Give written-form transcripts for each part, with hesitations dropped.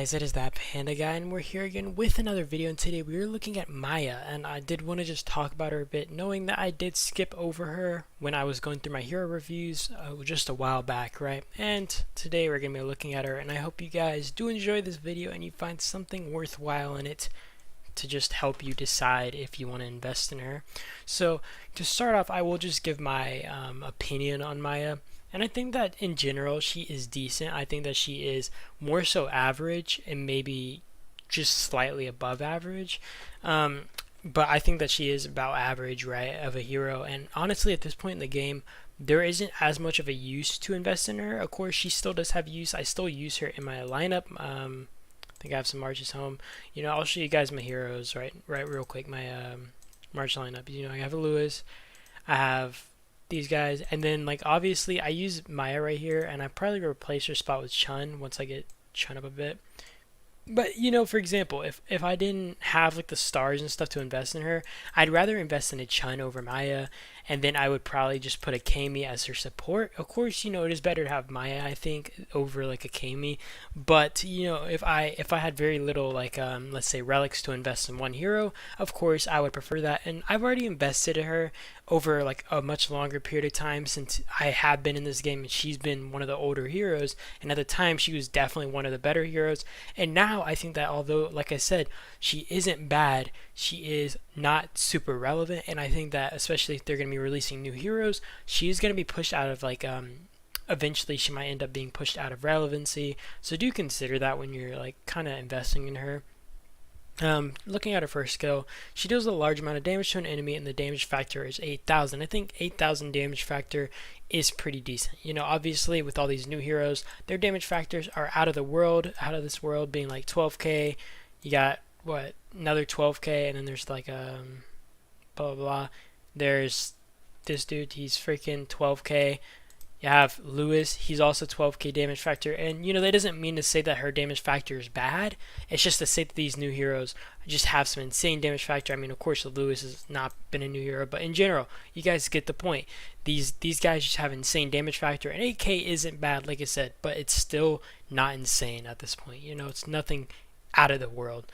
guys, it is that Panda Guy, and we're here again with another video. And today we are looking at Maaya, and I did want to just talk about her a bit, knowing that I did skip over her when I was going through my hero reviews just a while back, right? And today we're going to be looking at her, and I hope you guys do enjoy this video and you find something worthwhile in it to just help you decide if you want to invest in her. So to start off, I will just give my opinion on Maaya. And I think that in general she is decent. I think that she is more so average and maybe just slightly above average. But I think that she is about average, right, of a hero. And honestly, at this point in the game, there isn't as much of a use to invest in her. Of course, she still does have use. I still use her in my lineup. I think I have some marches home. I'll show you guys my heroes right real quick. My march lineup. I have a Lewis. I have these guys, and then like obviously I use Maaya right here, and I probably replace her spot with Chun once I get Chun up a bit. But for example, if I didn't have like the stars and stuff to invest in her, I'd rather invest in a Chun over Maaya, and then I would probably just put a Kami as her support. Of course, it is better to have Maaya, I think, over like a Kami. But if I had very little like let's say relics to invest in one hero, of course I would prefer that. And I've already invested in her over like a much longer period of time since I have been in this game, and she's been one of the older heroes, and at the time she was definitely one of the better heroes. And now I think that although, like I said, she isn't bad, she is not super relevant, and I think that especially if they're going to be releasing new heroes, she is going to be pushed out of like eventually she might end up being pushed out of relevancy. So do consider that when you're like kind of investing in her. Looking at her first skill, she deals a large amount of damage to an enemy, and the damage factor is 8,000. I think 8,000 damage factor is pretty decent. Obviously with all these new heroes, their damage factors are out of this world, being like 12k. You got what, another 12k, and then there's like blah blah blah. There's this dude, he's freaking 12k. You have Lewis, he's also 12k damage factor, and that doesn't mean to say that her damage factor is bad. It's just to say that these new heroes just have some insane damage factor. I mean, of course, Lewis has not been a new hero, but in general, you guys get the point. These guys just have insane damage factor, and 8k isn't bad, like I said, but it's still not insane at this point. It's nothing out of the world.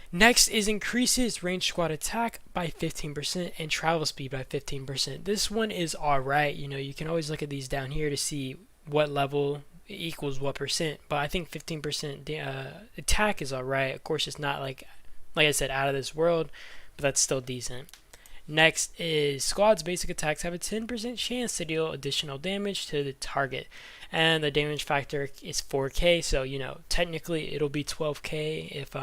Next is increases range squad attack by 15% and travel speed by 15%. This one is alright. You can always look at these down here to see what level equals what percent, but I think 15% attack is alright. Of course, it's not like I said, out of this world, but that's still decent. Next is squad's basic attacks have a 10% chance to deal additional damage to the target, and the damage factor is 4k, so technically it'll be 12k if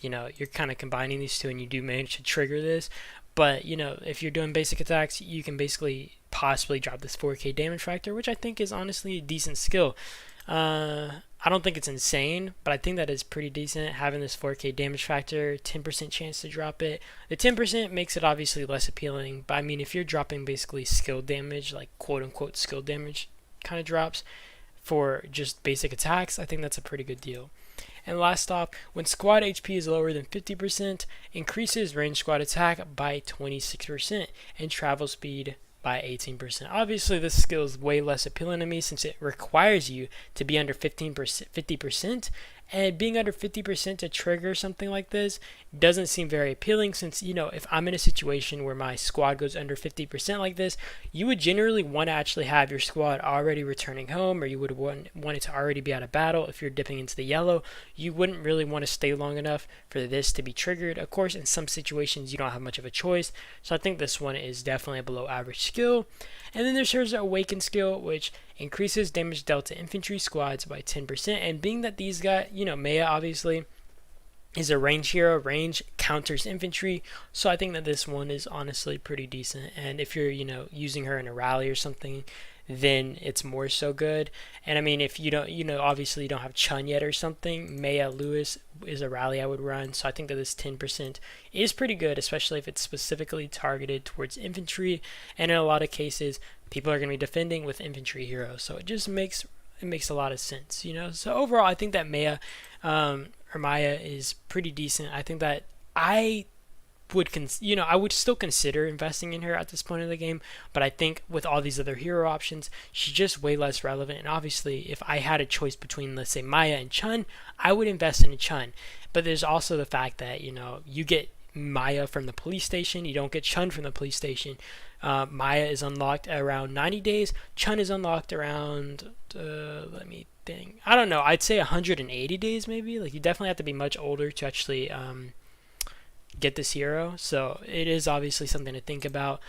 you're kind of combining these two and you do manage to trigger this. But if you're doing basic attacks, you can basically possibly drop this 4k damage factor, which I think is honestly a decent skill. I don't think it's insane, but I think that is pretty decent, having this 4k damage factor, 10% chance to drop it. The 10% makes it obviously less appealing, but I mean, if you're dropping basically skill damage, like quote unquote skill damage kind of drops for just basic attacks, I think that's a pretty good deal. And last off, when squad HP is lower than 50%, increases range squad attack by 26% and travel speed by 18%. Obviously, this skill is way less appealing to me since it requires you to be under 50%, and being under 50% to trigger something like this doesn't seem very appealing, since if I'm in a situation where my squad goes under 50% like this, you would generally want to actually have your squad already returning home, or you would want it to already be out of battle. If you're dipping into the yellow, you wouldn't really want to stay long enough for this to be triggered. Of course, in some situations you don't have much of a choice, so I think this one is definitely a below average skill. And then there's her Awaken skill, which increases damage dealt to infantry squads by 10%. And being that these guys, Maaya obviously is a range hero, range counters infantry, so I think that this one is honestly pretty decent. And if you're using her in a rally or something, then it's more so good. And I mean, if you don't, obviously you don't have Chun yet or something, Maaya Lewis is a rally I would run, so I think that this 10% is pretty good, especially if it's specifically targeted towards infantry, and in a lot of cases people are going to be defending with infantry heroes, so it just makes a lot of sense. So overall, I think that Maaya is pretty decent. I think that I I would still consider investing in her at this point in the game, but I think with all these other hero options, she's just way less relevant. And obviously, if I had a choice between, let's say, Maaya and Chun, I would invest in Chun. But there's also the fact that, you get Maaya from the police station, you don't get Chun from the police station. Maaya is unlocked around 90 days. Chun is unlocked around, let me think. I don't know. I'd say 180 days maybe. Like, you definitely have to be much older to actually get this hero. So it is obviously something to think about.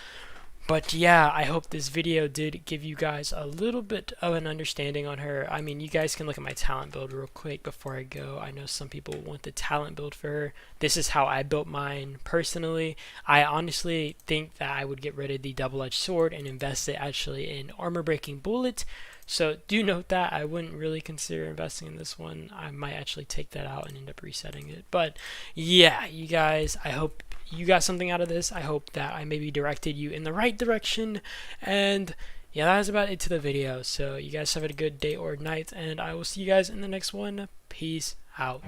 But yeah, I hope this video did give you guys a little bit of an understanding on her. I mean, you guys can look at my talent build real quick before I go. I know some people want the talent build for her. This is how I built mine personally. I honestly think that I would get rid of the double-edged sword and invest it actually in armor breaking bullet. So do note that I wouldn't really consider investing in this one. I might actually take that out and end up resetting it. But yeah, you guys, I hope you got something out of this. I hope that I maybe directed you in the right direction. And yeah, that is about it to the video. So you guys have a good day or night, and I will see you guys in the next one. Peace out.